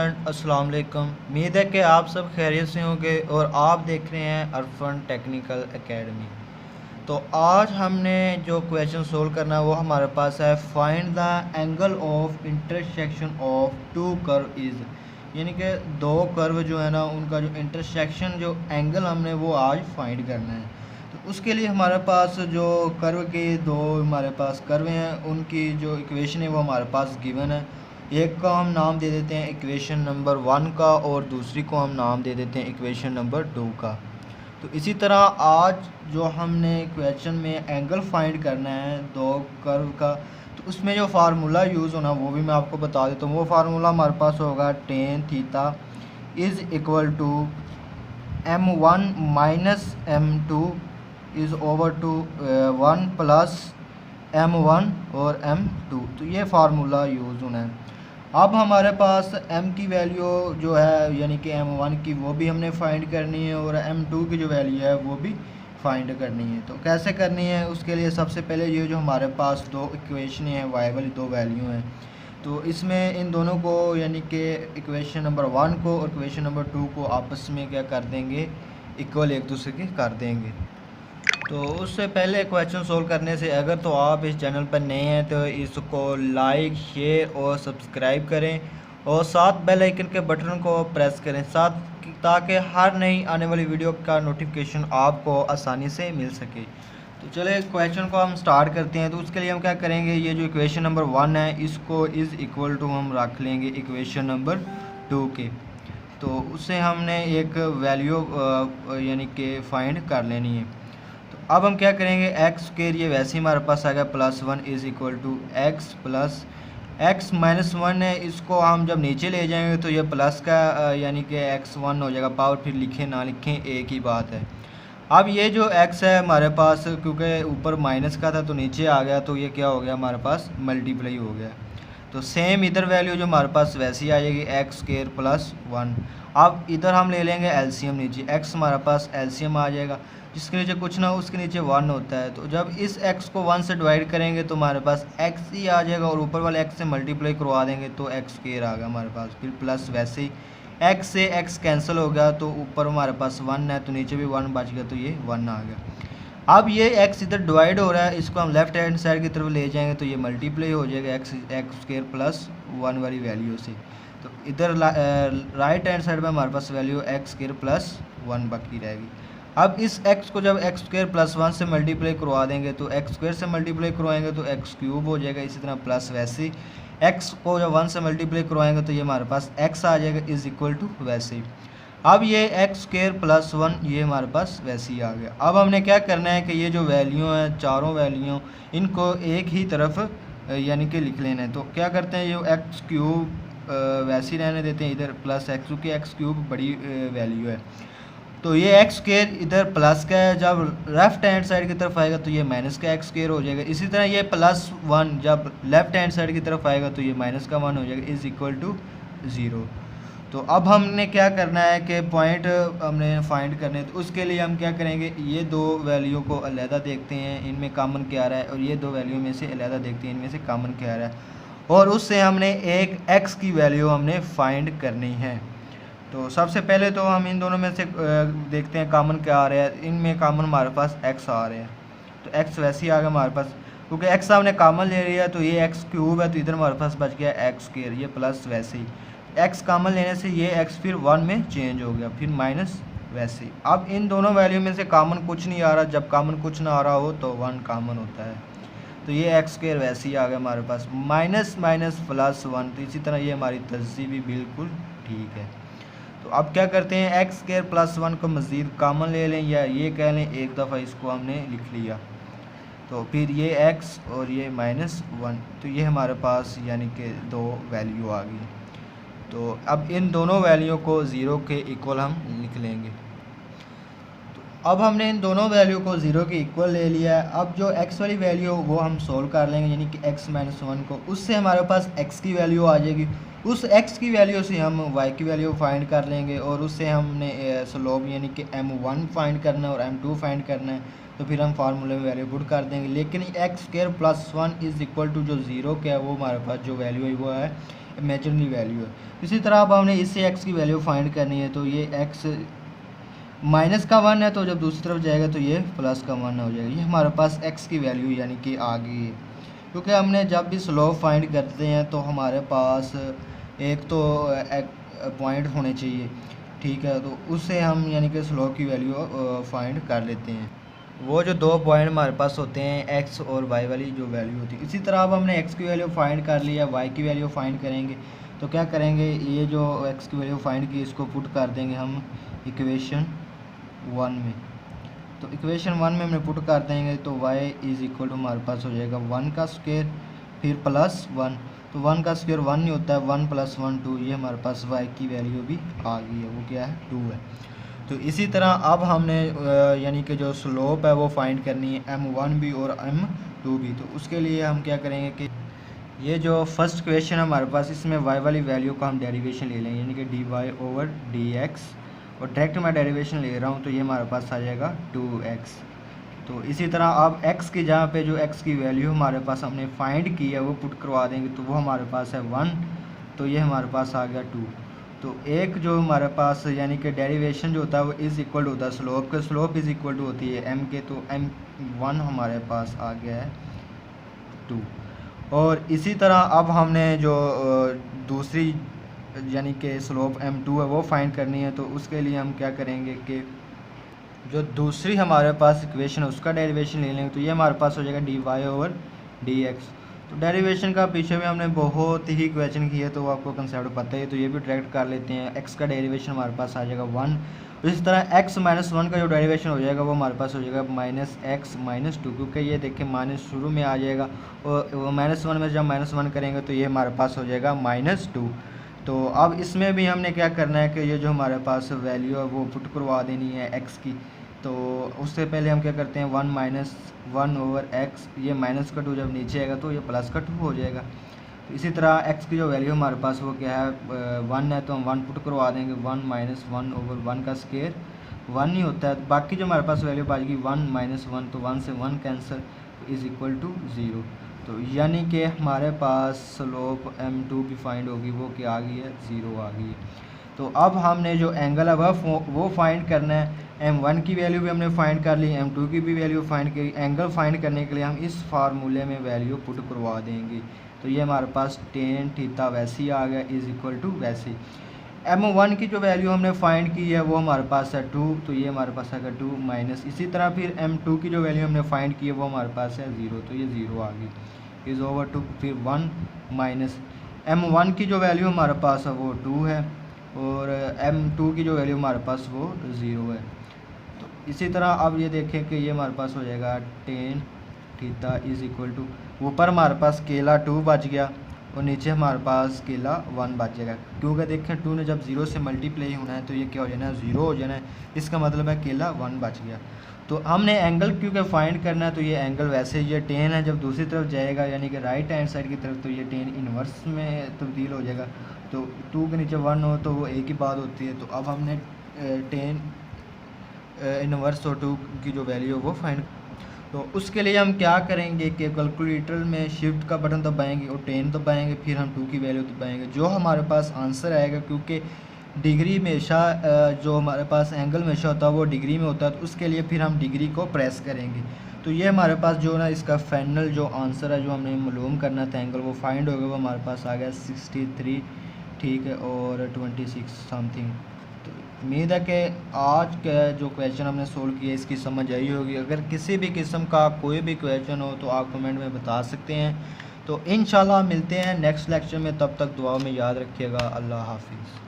Student अस्सलाम वालेकुम। उम्मीद है कि आप सब खैरियत से होंगे और आप देख रहे हैं अरफन टेक्निकल एकेडमी। तो आज हमने जो क्वेश्चन सोल्व करना है वो हमारे पास है find the angle of intersection of two curve is, यानी कि दो कर्व जो है ना उनका जो इंटरसेक्शन जो एंगल हमने वो आज फाइंड करना है। तो उसके लिए हमारे पास जो कर्व के दो हमारे पास कर्व हैं उनकी जो इक्वेशन है वो हमारे पास गिवन है। एक का हम नाम दे देते हैं इक्वेशन नंबर 1 का और दूसरी को हम नाम दे देते हैं इक्वेशन नंबर 2 का। तो इसी तरह आज जो हमने क्वेश्चन में एंगल फाइंड करना है दो कर्व का, तो उसमें जो फार्मूला यूज़ होना वो भी मैं आपको बता देता हूँ। वो फार्मूला हमारे पास होगा tan theta is equal to m1 minus m2 is over to 1 plus m1 और m2। तो ये फार्मूला यूज़ होना है। अब हमारे पास m की वैल्यू जो है यानी कि m1 की वो भी हमने फाइंड करनी है और m2 की जो वैल्यू है वो भी फाइंड करनी है। तो कैसे करनी है उसके लिए सबसे पहले ये जो हमारे पास दो इक्वेशन हैं वाइबल दो वैल्यू हैं, तो इसमें इन दोनों को यानी कि इक्वेशन नंबर 1 को और इक्वेशन नंबर 2 को आपस में क्या कर देंगे, इक्वल एक दूसरे के कर देंगे। तो उससे पहले क्वेश्चन सोल्व करने से अगर तो आप इस चैनल पर नए हैं तो इसको लाइक शेयर और सब्सक्राइब करें और साथ बेल आइकन के बटन को प्रेस करें साथ, ताकि हर नई आने वाली वीडियो का नोटिफिकेशन आपको आसानी से मिल सके। तो चले क्वेश्चन को हम स्टार्ट करते हैं। तो उसके लिए हम क्या करेंगे, ये जो इक्वेशन नंबर 1 है इसको इज़ इक्वल टू हम रख लेंगे इक्वेशन नंबर 2 के। तो उससे हमने एक वैल्यू यानी कि फाइंड कर लेनी है। अब हम क्या करेंगे, एक्स के लिए वैसे ही हमारे पास आ गया +1 is equal to x plus x minus 1 है, इसको हम जब नीचे ले जाएंगे तो ये प्लस का यानी कि x1 हो जाएगा। पावर फिर लिखें ना लिखें एक ही बात है। अब ये जो x है हमारे पास क्योंकि ऊपर माइनस का था तो नीचे आ गया, तो ये क्या हो गया हमारे पास मल्टीप्लाई हो गया। तो सेम इधर वैल्यू जो हमारे पास वैसी आ जाएगी एक्स स्क्वायर प्लस 1। अब इधर हम ले लेंगे एलसीएम, नीचे x हमारे पास एलसीएम आ जाएगा जिसके नीचे कुछ ना उसके नीचे 1 होता है। तो जब इस x को 1 से डिवाइड करेंगे तो हमारे पास x ही आ जाएगा और ऊपर वाले x से मल्टीप्लाई करवा देंगे तो एक्स स्क्वायर आ गया हमारे पास। फिर प्लस वैसे ही x से x कैंसिल हो गया तो ऊपर हमारे पास 1 है तो नीचे भी 1 बच गया, तो ये 1 आ गया। अब ये x इधर डिवाइड हो रहा है, इसको हम लेफ्ट हैंड साइड की तरफ ले जाएंगे तो ये मल्टीप्लाई हो जाएगा एक्स स्क्वायर प्लस 1 वाली वैल्यू से। तो इधर राइट हैंड साइड में हमारे पास वैल्यू एक्स स्क्वायर प्लस 1 बाकी रहेगी। अब इस x को जब एक्स स्क्वायर प्लस 1 से मल्टीप्लाई करवा देंगे तो एक्स स्क्वायर से मल्टीप्लाई करवाएंगे तो एक्स क्यूब हो जाएगा। इसी तरह प्लस वैसे ही x को जब 1 से मल्टीप्लाई करवाएंगे तो ये हमारे पास x आ जाएगा इज़ इक्वल टू वैसे ही। अब ये एक्स स्क्वायर प्लस 1 ये हमारे पास वैसे ही आ गया। अब हमने क्या करना है कि ये जो वैल्यू हैं चारों वैल्यू इनको एक ही तरफ यानी कि लिख लेना है। तो क्या करते हैं, ये एक्स क्यूब वैसे ही रहने देते हैं इधर प्लस एक्स, क्योंकि एक्स क्यूब बड़ी वैल्यू है। तो ये एक्स स्क्वायर इधर प्लस का है, जब लेफ्ट हैंड साइड की तरफ आएगा तो ये माइनस का एक्स स्क्वायर हो जाएगा। इसी तरह ये +1 जब लेफ्ट हैंड साइड की तरफ आएगा तो ये माइनस का 1 हो जाएगा इज़ इक्वल टू 0। तो अब हमने क्या करना है कि पॉइंट हमने फाइंड करने, तो उसके लिए हम क्या करेंगे, ये दो वैल्यू को अलहदा देखते हैं इनमें कॉमन क्या आ रहा है, और ये दो वैल्यू में से अलहदा देखते हैं इनमें से कॉमन क्या आ रहा है, और उससे हमने एक एक्स की वैल्यू हमने फाइंड करनी है। तो सबसे पहले तो हम इन दोनों में से देखते हैं कॉमन क्या आ रहा है। इनमें कॉमन हमारे पास x आ रहे हैं, तो x वैसे ही आ गया हमारे पास, क्योंकि x हमने कॉमन ले लिया तो ये x क्यूब है तो इधर हमारे पास बच गया एक्स स्क्वायर, ये प्लस वैसे ही x कॉमन लेने से ये x फिर 1 में चेंज हो गया, फिर माइनस वैसे ही। अब इन दोनों वैल्यू में से कॉमन कुछ नहीं आ रहा, जब कॉमन कुछ ना आ रहा हो तो 1 कॉमन होता है, तो ये एक्स स्क्वायर वैसे ही आ गया हमारे पास माइनस माइनस प्लस 1। तो इसी तरह ये हमारी तहज़ीब भी बिल्कुल ठीक है। तो अब क्या करते हैं, एक्स स्क्वायर प्लस 1 को मज़ीद कॉमन ले लें या ये कह लें एक दफ़ा इसको हमने लिख लिया, तो फिर ये x और ये -1, तो ये हमारे पास यानी कि दो वैल्यू आ गई। तो अब इन दोनों वैल्यू को 0 के इक्वल हम लिख लेंगे। तो अब हमने इन दोनों वैल्यू को 0 के इक्वल ले लिया है। अब जो x वाली वैल्यू वो हम सोल्व कर लेंगे, यानी कि x - 1 को, उससे हमारे पास x की वैल्यू आ जाएगी। उस x की वैल्यू से हम y की वैल्यू फाइंड कर लेंगे और उससे हमने स्लोप यानी कि m1 फाइंड करना है और m2 फाइंड करना है, तो फिर हम फार्मूले में वैल्यू पुट कर देंगे। लेकिन x square plus 1 is equal to जो 0 का है वो हमारे पास जो वैल्यू है वो है इमेजिनरी वैल्यू है। इसी तरह अब हमने इससे एक्स की वैल्यू फाइंड करनी है, तो ये एक्स माइनस का 1 है, तो जब दूसरी तरफ जाएगा तो ये प्लस का 1 हो जाएगा। ये हमारे पास एक्स की वैल्यू यानी कि आ गई है। क्योंकि हमने जब भी स्लोप फाइंड करते हैं तो हमारे पास एक तो पॉइंट होने चाहिए, ठीक है, तो उससे हम यानी कि स्लोप की वैल्यू फाइंड कर लेते हैं। वो जो 2 पॉइंट हमारे पास होते हैं एक्स और वाई वाली जो वैल्यू होती है। इसी तरह अब हमने एक्स की वैल्यू फाइंड कर लिया, वाई की वैल्यू फाइंड करेंगे। तो क्या करेंगे, ये जो एक्स की वैल्यू फाइंड की इसको पुट कर देंगे हम इक्वेशन 1 में। तो इक्वेशन 1 में हमने पुट कर देंगे तो y इज़ इक्वल टू हमारे पास हो जाएगा 1 का स्क्वायर फिर प्लस 1। तो 1 का स्क्वायर 1 नहीं होता है, 1 + 1 2। ये हमारे पास y की वैल्यू भी आ गई है, वो क्या है 2 है। तो इसी तरह अब हमने यानी कि जो स्लोप है वो फाइंड करनी है m1 भी और m2 भी। तो उसके लिए हम क्या करेंगे कि ये जो फर्स्ट क्वेश्चन है हमारे पास, इसमें y वाली वैल्यू का हम डेरिवेशन ले लेंगे यानी कि dy/dx, और डायरेक्ट मैं डेरिवेशन ले रहा हूँ तो ये हमारे पास आ जाएगा 2x। तो इसी तरह अब x की जगह पे जो x की वैल्यू हमारे पास हमने फाइंड की है वो पुट करवा देंगे, तो वो हमारे पास है 1, तो ये हमारे पास आ गया 2। तो एक जो हमारे पास यानी कि डेरिवेशन जो होता है वो इज़ इक्वल टू होता है स्लोप के, स्लोप इज़ इक्वल टू होती है m के, तो m1 हमारे पास आ गया है 2। और इसी तरह अब हमने जो दूसरी यानी कि स्लोप m2 है वो फाइंड करनी है। तो उसके लिए हम क्या करेंगे कि जो दूसरी हमारे पास इक्वेशन है उसका डेरिवेशन ले लेंगे। तो ये हमारे पास हो जाएगा dy/dx। तो डेरिवेशन का पीछे में हमने बहुत ही इक्वेशन की है तो आपको कंसेप्ट पता है, तो ये भी डायरेक्ट कर लेते हैं। x का डेरिवेशन हमारे पास आ जाएगा 1। इसी तरह x - 1 का जो डेरिवेशन हो जाएगा वो हमारे पास हो जाएगा -x - 2, क्योंकि ये देखिए माइनस शुरू में आ जाएगा और -1 में जब -1 करेंगे तो ये हमारे पास हो जाएगा -2। तो अब इसमें भी हमने क्या करना है कि ये जो हमारे पास वैल्यू है वो पुट करवा देनी है x की। तो उससे पहले हम क्या करते हैं 1 - 1/x, ये माइनस का 2 जब नीचे आएगा तो ये प्लस का 2 हो जाएगा। तो इसी तरह x की जो वैल्यू हमारे पास वो क्या है 1 है, तो हम 1 पुट करवा देंगे। 1 - 1/1 का स्क्वायर 1 ही होता है। बाकी जो हमारे पास वैल्यू बचेगी 1 - 1, तो 1 से 1 कैंसिल इज़ इक्वल टू 0। तो यानी कि हमारे पास स्लोप m2 भी फाइंड होगी, वो क्या आ गई है 0 आ गई है। तो अब हमने जो एंगल है वो फाइंड करना है। m1 की वैल्यू भी हमने फाइंड कर ली, m2 की भी वैल्यू फाइंड करी। एंगल फाइंड करने के लिए हम इस फार्मूले में वैल्यू पुट करवा देंगे। तो ये हमारे पास tan थीटा वैसे ही आ गया इज़ इक्वल टू वैसे। m1 की जो वैल्यू हमने फाइंड की है वो हमारे पास है 2, तो ये हमारे पास आएगा 2 माइनस। इसी तरह फिर m2 की जो वैल्यू हमने फाइंड की है वो हमारे पास है 0, तो ये 0 आ गई इज़ ओवर 2। फिर 1 माइनस m1 की जो वैल्यू हमारे पास है वो 2 है और m2 की जो वैल्यू हमारे पास वो 0 है। तो इसी तरह अब ये देखें कि ये हमारे पास हो जाएगा tan theta is equal to, ऊपर हमारे पास केला 2 बच गया और नीचे हमारे पास केला 1 बच जाएगा। क्योंकि देखें 2 ने जब 0 से मल्टीप्लाई होना है तो ये क्या हो जाना है 0 हो जाना है, इसका मतलब है केला 1 बच गया। तो हमने एंगल क्योंकि फाइंड करना है, तो ये एंगल वैसे ये tan है जब दूसरी तरफ जाएगा यानी कि राइट हैंड साइड की तरफ, तो ये tan इन्वर्स में तब्दील हो जाएगा। तो 2 के नीचे 1 हो तो वो एक ही बात होती है। तो अब हमने tan इन्वर्स और 2 की जो वैल्यू है वो फाइंड, तो उसके लिए हम क्या करेंगे कि कैलकुलेटर में शिफ्ट का बटन दबाएंगे और tan दबाएंगे, फिर हम 2 की वैल्यू दबाएंगे। जो हमारे पास आंसर आएगा, क्योंकि डिग्री हमेशा जो हमारे पास एंगल हमेशा होता है वो डिग्री में होता है, तो उसके लिए फिर हम डिग्री को प्रेस करेंगे। तो ये हमारे पास जो ना इसका फाइनल जो आंसर है जो हमने मालूम करना था एंगल वो फाइंड हो गया, वो हमारे पास आ गया 63, ठीक है, और 26 समथिंग। तो उम्मीद है कि आज का जो क्वेश्चन हमने सोल्व किया इसकी समझ आई होगी। अगर किसी भी किस्म का कोई भी क्वेश्चन हो तो आप कमेंट में बता सकते हैं। तो इंशाल्लाह मिलते हैं नेक्स्ट लेक्चर में, तब तक दुआ में याद रखिएगा। अल्लाह हाफिज़।